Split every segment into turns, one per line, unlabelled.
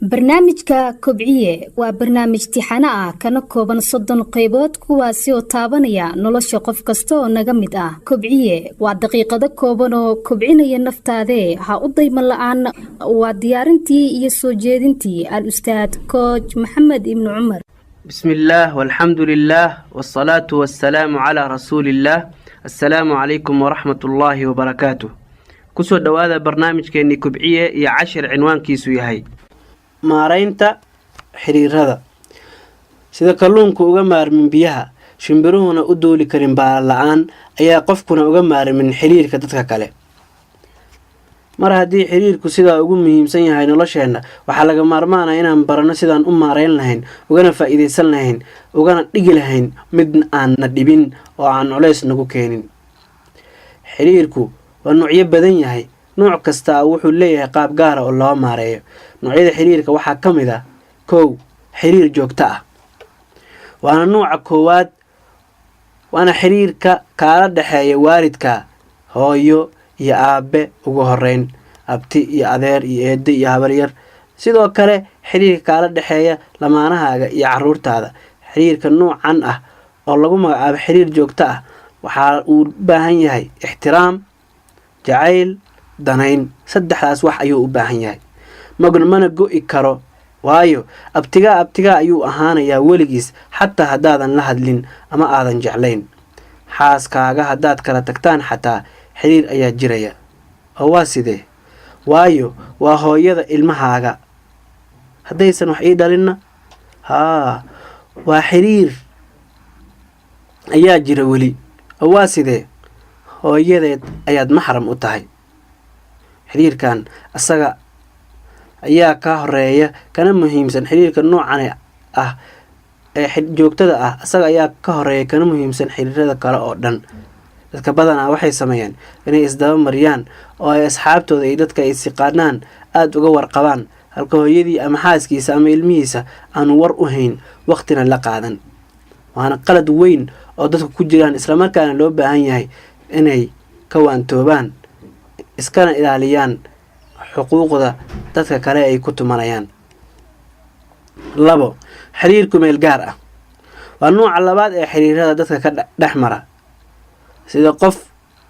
barnaamijka kobciye waa barnaamij tixano ah kana kooban 30 qaybood kuwaasi oo taabanaya nolosha qof kasta oo naga mid ah. Kobciye waa daqiiqado kooban oo kobcinaya naftaade ha u dayman la'aan. Waa diyaarintii iyo soo jeedintii al-ustaad coach Maxamed ibn Umar.
بسم الله والحمد لله والصلاة والسلام على رسول الله. السلام عليكم ورحمة الله وبركاته. كسو دوادا برنامج كيني كبعية يا 10 عنوان كيسو يهي مارينتا حرير هذا سيدا كلونكو uga من بيها شنبروهنا uduli karin baalaan ayaa qofkuna uga min xiriirka dadka kale. mar hadii xiriirku sida ugu muhiimsan yahay nolosheena waxa laga maarmaanaa inaan barano sidaan u maareyn lahayn ugana faa'iideysan lahayn ugana dhigi lahayn mid aan na dhibin oo aan culays nagu keenin. xiriirku waa noocyo badan yahay nooc kasta wuxuu leeyahay qaab gaar ah oo loo maareeyo. noocyada xiriirka waxaa kamid ah 1 xiriir joogto ah waana nooca koowaad waana xiriirka kala dhaxeeya waalidka hooyo iyo aabe ugu horeyn abti iyo adeer iyo eedo iyo habar yar. sidoo kale xiriirka kala dhaxeeya lamaanahaaga iyo caruurtaada. xiriirka noocan ah oo lagu magacaabo xiriir joogto ah waxa uu u baahan yahay ixtiraam, jacayl, danayn. saddexdaas wax ayuu u baahan yahay. mana go'i karo waayo abtiga ayuu ahaanayaa weligiis xataa hadaadan la hadlin ama aadan jeclayn. xaaskaaga hadaad kala tagtaan xataa xiriir ayaa jiraya. oo waa sidee? waayo waa hooyada ilmahaaga. hadaysan wax ii dhalinna waa xiriir ayaa jira weli. oo waa sidee? hooyadeed ayaad maxram u tahay. xiriirkan asaga ayaa ka horeeya kana muhiimsan xiriirka noocan ah ee joogtada ah. asaga ayaa ka horeeya kana muhiimsan xiriirada kale oo dhan. dadka badanaa waxay sameeyaan inay isdaba mariyaan oo ay asxaabtooda iyo dadka ay siqaanaan aad uga warqabaan halka hooyadii ama xaaskiisa ama ilmihiisa aan war u hayn waqtina la qaadan. waana qalad weyn oo dadku ku jiraan isla markaana loo baahan yahay inay ka waantoobaan iskana ilaaliyaan xuquuqda dadka kale ay ku tumanayaan. 2 xiriirku meel gaar ah waa nooca labaad ee xiriirada dadka ka dhaxmara. sida qof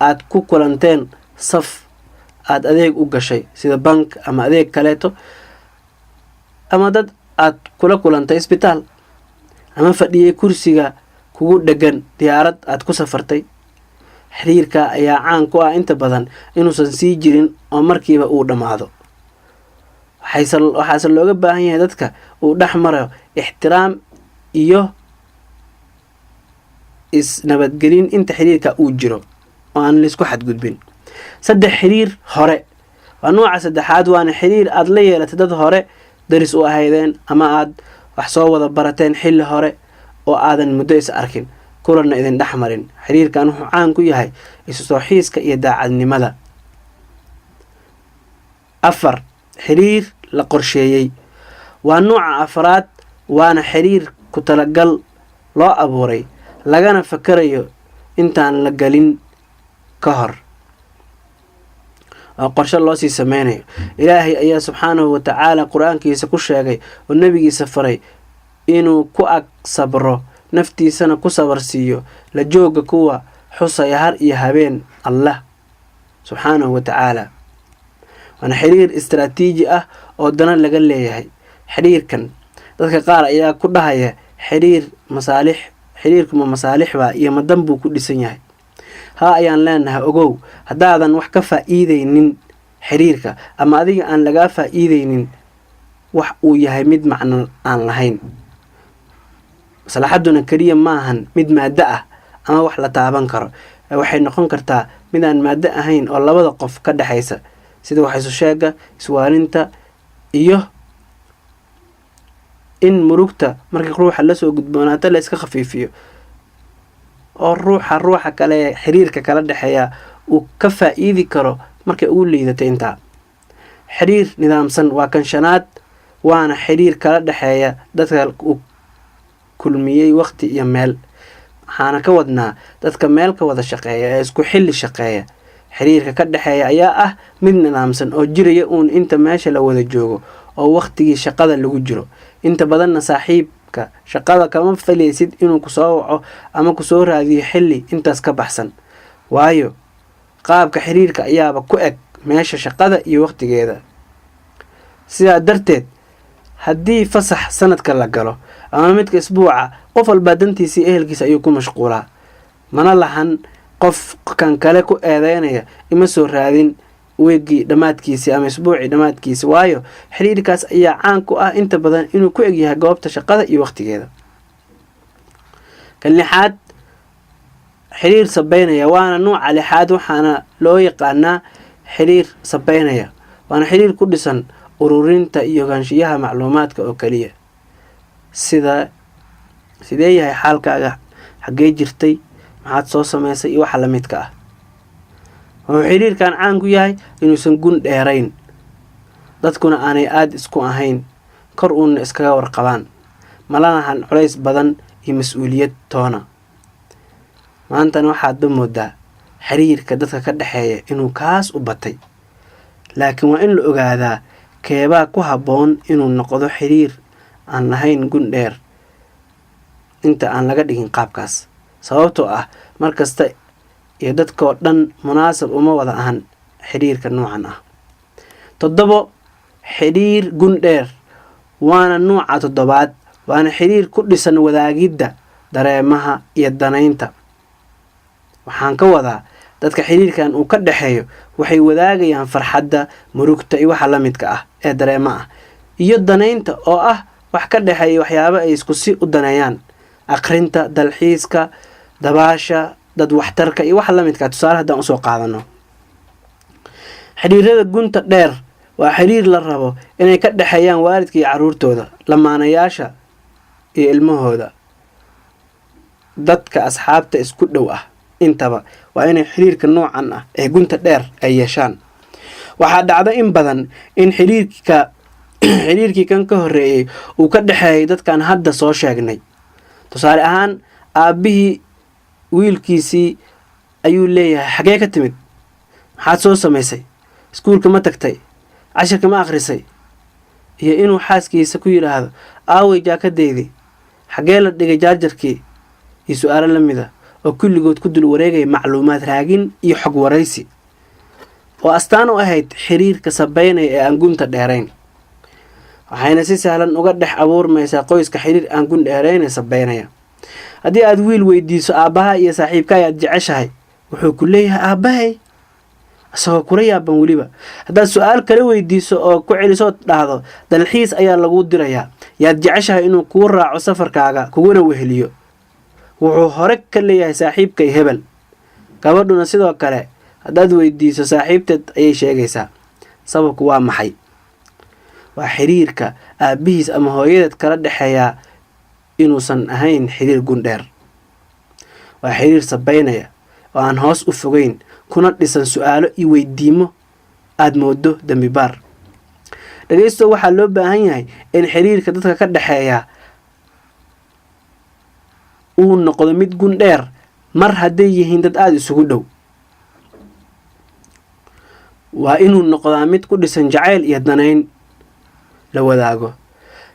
aad ku kulanteen saf aad adeeg u gashay sida bank ama adeeg kaleeto ama dad aad kula kulantay isbitaal ama fadhiyay kursiga kugu dhagan diyaarad aad ku safartay. xiriirka ayaa caan ku ah inta badan inuusan sii jirin oo markiiba uu dhamaado. waxaase looga baahan yahay dadka uu dhaxmaro ixtiraam iyo isnabadgelin inta xiriirka uu jiro oo aan la isku xadgudbin. 3 xiriir hore waa nooca saddexaad waana xiriir aad la yeelatay dad hore daris u ahaydeen ama aad wax soo wada barateen xilli hore oo aadan muddo is arkin kulana idin dhaxmarin. xiriirkan wuxuu caan ku yahay isu soo xiiska iyo daacadnimada. 4 xiriir la qorsheeyay waa nooca afraad waana xiriir ku talagal loo abuuray lagana fakarayo intaan la galin ka hor oo qorshe loo sii sameynayo. ilaahay ayaa subxaanahu wa tacaala quraankiisa ku sheegay oo nabigiisa faray inuu ku ag sabro naftiisana ku sabarsiiyo la jooga kuwa xusaya har iyo habeen Allah subxaanahu wa tacaala. waana xiriir istiraatiiji ah oo dana laga leeyahay. xiriirkan dadka qaar ayaa ku dhahaya xiriirku ma masaalix iyo madan buu ku dhisan yahay. ayaan leenahay ogow hadaadan wax ka faa'iideynin xiriirka ama adiga aan laga faa'iideynin wax uu yahay mid macno aan lahayn. maslaxaduna kaliya maahan mid maada ah ama wax la taaban karo. waxay noqon kartaa mid aan maada ahayn oo labada qof ka dhaxaysa sida wax isu sheega iswaalinta iyo in murugta markii ruuxa la soo gudboonaata la iska khafiifiyo oo ruuxa kale xiriirka kala dhaxeeya uu ka faa'iidi karo markay uu liidato inta. xiriir nidaamsan waa kan shanaad waana xiriir kala dhaxeeya dadka uu kulmiyay waqti iyo meel. waxaana ka wadnaa dadka meel ka wada shaqeeya ee isku xilli shaqeeya. xiriirka ka dhaxeeya ayaa ah mid nidaamsan oo jiraya uun inta meesha la wada joogo oo waqtigii shaqada lagu jiro. inta badanna saaxiibka shaqada kama falaysid inuu kusoo waco ama kusoo raadiyo xilli intaas ka baxsan, waayo qaabka xiriirka ayaaba ku eg meesha shaqada iyo waqtigeeda. sidaa darteed haddii fasax sanadka la galo ama midka isbuuca, qof walbaa dantiisii ehelkiisa ayuu ku mashquulaa, mana lahan qof kan kale ku eedeynaya ima soo raadin weegii dhammaadkiisii ama isbuucii dhammaadkiisi, waayo xiriirkaas ayaa caan ku ah inta badan inuu ku egyahay goobta shaqada iyo waqtigeeda. kan lixaad, xiriir sabeynaya, waana nuuca lixaad, waxaana loo yaqaanaa xiriir sabeynaya. waana xiriir ku dhisan ururinta iyo ogaanshiyaha macluumaadka oo keliya, sidee yahay xaalkaaga, xaggee jirtay, maxaad soo samaysay iyo waxa la midka ah. wuxuu xiriirkan caan ku yahay inuusan gun dheerayn, dadkuna aanay aada isku ahayn, kor uuna iskaga warqabaan, malanahan culays badan iyo mas-uuliyad toona. maantana waxaad ba moodaa xiriirka dadka ka dhexeeya inuu kaas u batay, laakiin waa in la ogaadaa keebaa ku habboon inuu noqdo xiriir aan lahayn gun dheer inta aan laga dhigin qaabkaas, sababtoo ah markasta iyo dadkoo dhan munaasab uma wada ahan xiriirka noocan ah. 7, xiriir gun dheer, waana nuuca 7aad, waana xiriir ku dhisan wadaagidda dareemaha iyo danaynta. waxaan ka wadaa dadka xiriirkan uu ka dhexeeyo waxay wadaagayaan farxadda, murugta iyo waxa la midka ah ee dareema ah, iyo danaynta oo ah wax ka dhexeeya waxyaabo ay isku si u daneeyaan, aqrinta, dalxiiska, dabaasha, dad waxtarka iyo waxa la midka. tusaale haddaan usoo qaadano, xiriirada gunta dheer waa xiriir la rabo inay ka dhexeeyaan waalidka iyo caruurtooda, lamaanayaasha iyo ilmahooda, dadka asxaabta isku dhow ah, intaba waa inay xiriirka noocan ah ee gunta dheer ay yeeshaan. waxaa dhacda in badan in xiriirkii kan ka horreeyey uu ka dhexeeyay dadkan hadda soo sheegnay. tusaale ahaan, aabbihii wiilkiisii ayuu leeyahay, xagee ka timid, maxaad soo samaysay, iskuulka ma tagtay, cashirka ma akhrisay, iyo inuu xaaskiisa ku yidhaahdo aaway jaakadeydii, xagee la dhigay jaajarkii, iyo su-aalo la mida oo kulligood ku dul wareegaya macluumaad raagin iyo xog waraysi, oo astaan u ahayd xiriirka sabeynaya ee aan gunta dheerayn. waxayna si sahlan uga dhex abuurmaysaa qoyska xiriir aan gun dheerayn sabeynaya. haddii aad wiil weydiiso aabbaha iyo saaxiibka ayaad jeceshahay, wuxuu ku leeyahay aabbahay, isagoo kula yaaban weliba. haddaad su-aal kala weydiiso oo ku celisood dhahdo dalxiis ayaa laguu dirayaa, yaad jeceshahay inuu kuu raaco safarkaaga kuguna weheliyo, wuxuu hore ka leeyahay saaxiibkay hebel. gabadhuna sidoo kale haddaad weydiiso saaxiibteed ayay sheegaysaa. sababku waa maxay? waa xiriirka aabbihiis ama hooyadeed kala dhexeeyaa inuusan ahayn xiriir gundheer. waa xiriir sabeynaya oo aan hoos u fogeyn, kuna dhisan su-aalo iyo weydiimo aad moodo dembi baar. dhagaysto, waxaa loo baahan yahay in xiriirka dadka ka dhexeeya uu noqdo mid gun dheer mar hadday yihiin dad aada isugu dhow. waa inuu noqdaa mid ku dhisan jacayl iyo danayn la wadaago.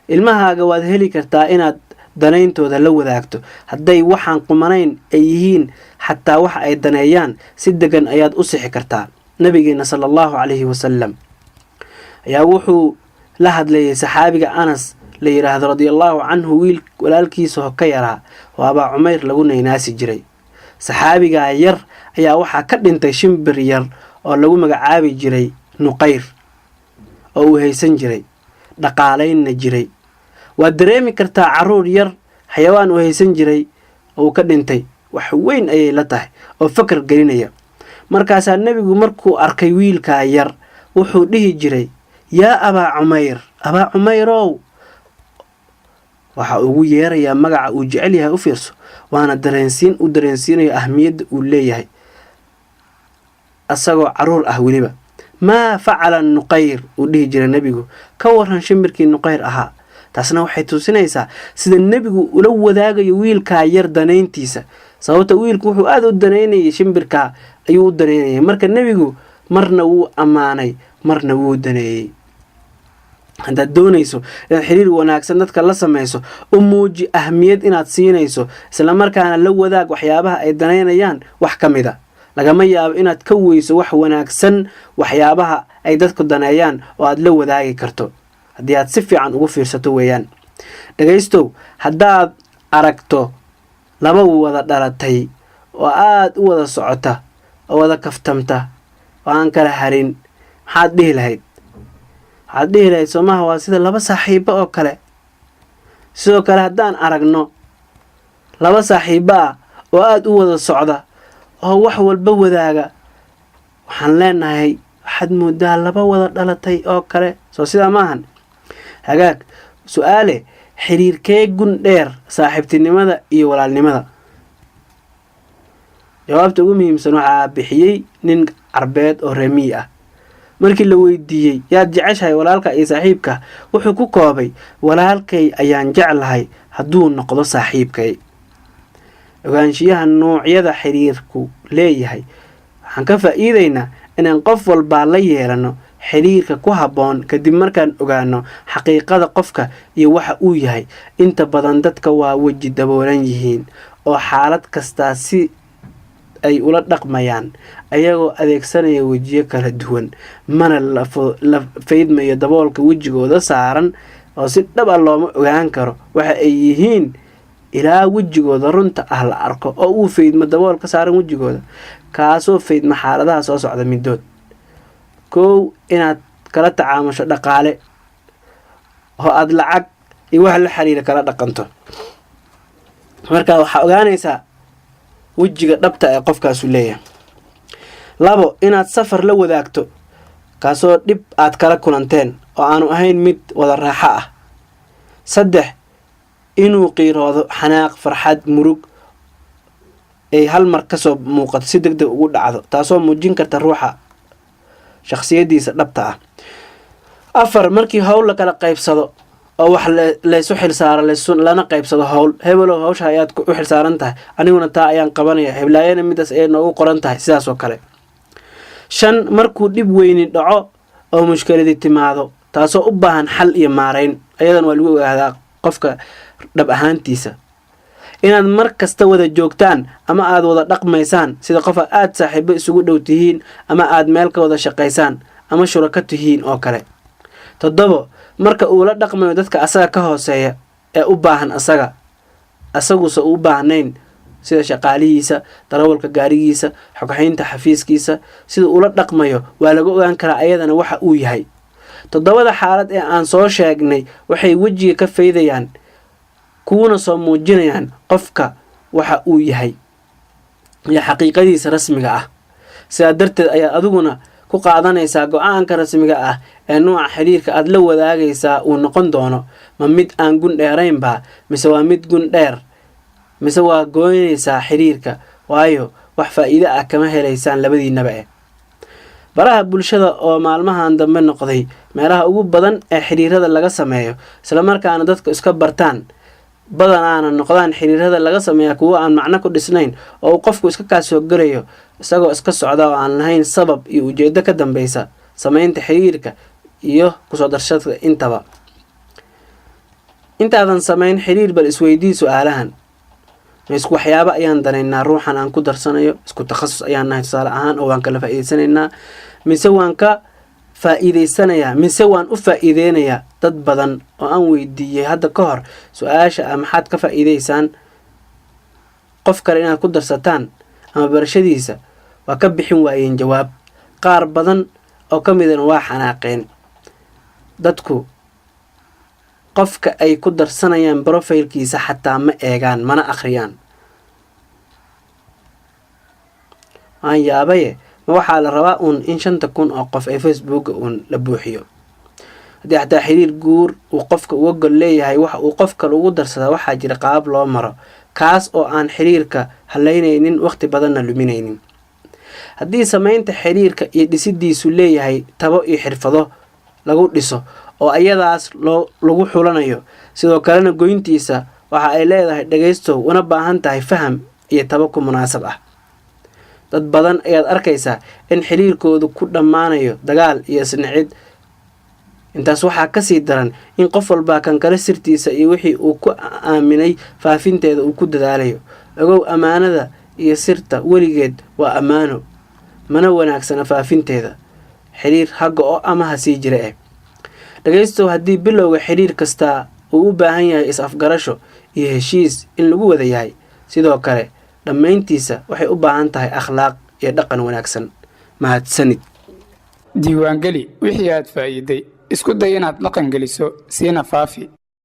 ilmahaaga waad heli kartaa inaad danayntooda la wadaagto. hadday waxaan qumanayn ay yihiin, xataa waxa ay daneeyaan, si degan ayaad u sixi kartaa. nabigeena sala allahu calayhi wasalam ayaa wuxuu la hadlayay saxaabiga Anas la yiraahdo radiyallahu canhu, wiil walaalkiisa ka yaraa oo Abaa Cumayr lagu naynaasi jiray. saxaabiga yar ayaa waxaa ka dhintay shimbir yar oo lagu magacaabi jiray Nuqayr, oo uu haysan jiray, dhaqaalaynna jiray. waad dareemi kartaa caruur yar xayawaan uu haysan jiray oo ka dhintay, wax weyn ayay la tahay oo fakar gelinaya. markaasaa nebigu markuu arkay wiilkaa yar wuxuu dhihi jiray, yaa Abaa Cumayr, Abaa Cumayrow. waxa ugu yeerayaa magaca uu jecel yahay, u fiirso, waana dareensiinayo ahmiyadda uu leeyahay asagoo caruur ah weliba. maa facala Nuqayr uu dhihi jiray nebigu, ka waran shimbirkii Nuqayr ahaa. taasna waxay tusinaysaa sida nebigu ula wadaagayo wiilkaa yar danayntiisa, sababta wiilku wuxuu aada u danaynayay shimbirkaa ayuu u danaynayay. marka nebigu marna wuu ammaanay, marna wuu daneeyey. haddaad doonayso inaad xiriir wanaagsan dadka la samayso u muuji ahmiyad inaad siinayso, isla markaana la wadaag waxyaabaha ay danaynayaan wax ka mid a. lagama yaabo inaad ka weyso wax wanaagsan waxyaabaha ay dadku daneeyaan oo aad la wadaagi karto haddii aad si fiican ugu fiirsato weeyaan. dhagaystow, haddaad aragto laba wada dhalatay oo aad u wada socota oo wada kaftamta oo aan kala harin, maxaad dhihi lahayd? waxaad dhihi lahayd soomaha waa sida laba saaxiibo oo kale. sidoo kale haddaan aragno laba saaxiibo ah oo aad u wada socda oo wax walba wadaaga, waxaan leenahay waxaad moodaa laba wada dhalatay oo kale. soo sidaa maahan? hagaag, su-aale, xiriirkee gun dheer, saaxiibtinimada iyo walaalnimada? jawaabta ugu muhiimsan waxaa bixiyey nin carbeed oo remiy ah. markii la weydiiyey yaad jeceshahay, walaalka iyo saaxiibka, wuxuu ku koobay walaalkay ayaan jeclahay hadduu noqdo saaxiibkay. ogaanshiyaha noocyada xiriirku leeyahay, waxaan ka faa'iidaynaa inaan qof walbaa la yeelano xiriirka ku habboon kadib markaan ogaano xaqiiqada qofka iyo waxa uu yahay. inta badan dadka waa weji daboolan yihiin oo xaalad kastaa si ay ula dhaqmayaan ayagoo adeegsanaya wejiyo kala duwan, mana la faydmayo daboolka wejigooda saaran oo si dhab ah looma ogaan karo waxa ay yihiin ilaa wejigooda runta ah la arko oo uu faydmo daboolka saaran wejigooda, kaasoo faydma xaaladaha soo socda middood. 1 inaad kala tacaamusho dhaqaale oo aad lacag iyo wax la xiriira kala dhaqanto. markaa waxaa ogaanaysaa wejiga dhabta ee qofkaasu leeyahay. 2 inaad safar la wadaagto kaasoo dhib aad kala kulanteen oo aanu ahayn mid wada raaxo ah. 3 inuu qiiroodo, xanaaq, farxad, murug ay hal mar kasoo muuqato si degdeg ugu dhacdo, taasoo muujin karta ruuxa shakhsiyadiisa dhabta ah. 4 markii howl la kala qaybsado oo wax laysu xilsaaro lana qaybsado howl, hebelow hawsha ayaad u xilsaaran tahay, aniguna taa ayaan qabanaya, heblaayana midaas ayay noogu qoran tahay, sidaas oo kale. 5 markuu dhib weyni dhaco oo mushkiladii timaado, taasoo u baahan xal iyo maarayn, ayadan waa lagu ogaadaa qofka dhab ahaantiisa. inaad mar kasta wada joogtaan ama aad wada dhaqmaysaan sida qof aad saaxiibo isugu dhow tihiin ama aad meel ka wada shaqaysaan ama shuraka tihiin oo kale. 7 marka uu la dhaqmayo dadka asaga ka hooseeya ee u baahan asagusa u baahnayn, sida shaqaalihiisa, darawalka gaarigiisa, xoghaynta xafiiskiisa, sida uu la dhaqmayo waa laga ogaan karaa ayadana waxa uu yahay. 7 xaalad ee aan soo sheegnay waxay wejiga ka faydayaan kuuna soo muujinayaan qofka waxa uu yahay iyo xaqiiqadiisa rasmiga ah. sidaa darteed ayaad adiguna ku qaadanaysaa go-aanka rasmiga ah ee nooca xiriirka aad la wadaagaysaa uu noqon doono, ma mid aan gun dheeraynba mise waa mid gun dheer, mise waa gooynaysaa xiriirka waayo wax faa'iido ah kama helaysaan labadiinaba. baraha bulshada oo maalmahan dambe noqday meelaha ugu badan ee xiriirada laga sameeyo, isla markaana dadku iska bartaan, badanaana noqdaan xiriirada laga sameeya kuwo aan macno ku dhisnayn oo qofku iska kaasoo galayo isagoo iska socda oo aan lahayn sabab iyo ujeedo ka dambeysa samaynta xiriirka iyo kusoo darshada intaba. intaadan samayn xiriir bal isweydii su-aalahan: ma isku waxyaabo ayaan danaynaa ruuxan aan ku darsanayo, isku takhasus ayaan nahay tusaale ahaan oo waan kala faa'iidaysanaynaa, mise waan ka faa'iidaysanayaa, mise waan u faa'iideynayaa. dad badan oo aan weydiiyey hadda ka hor su-aasha maxaad ka faa'iidaysaan qof kale inaad ku darsataan ama barashadiisa, waa ka bixin waayeen jawaab. qaar badan oo ka midana waa xanaaqeen. dadku qofka ay ku darsanayaan brofaylkiisa xataa ma eegaan, mana akhriyaan. waan yaabaye, ma waxaa la rabaa in 5,000 oo qof ay facebooka la buuxiyo? haddii xataa xiriir guur uu qofka uga gol leeyahay waxa uu qofka lagu darsadaa, waxaa jira qaab loo maro kaas oo aan xiriirka halaynaynin, waqti badanna luminaynin. haddii samaynta xiriirka iyo dhisidiisu leeyahay tabo iyo xirfado lagu dhiso oo ayadaas lagu xulanayo, sidoo kalena goyntiisa waxa ay leedahay dhagaystow una baahan tahay faham iyo tabo ku munaasab ah. dad badan ayaad arkaysaa in xiriirkoodu ku dhammaanayo dagaal iyo isnicid intaas waxaa kasii daran in qof walbaa kan kale sirtiisa iyo wixii uu ku aaminay faafinteeda uu ku dadaalayo. ogow ammaanada iyo sirta weligeed waa ammaano, mana wanaagsana faafinteeda. xiriir hagga oo ama ha sii jira dhagaystow, haddii bilowga xiriir kastaa uu u baahan yahay is-afgarasho iyo heshiis in lagu wada yahay, sidoo kale dhammayntiisa waxay u baahan tahay akhlaaq iyo dhaqan wanaagsan. mahadsanid.
diiwaangeli wixii aad faa'iiday, isku day inaad dhaqan geliso, siina faafi.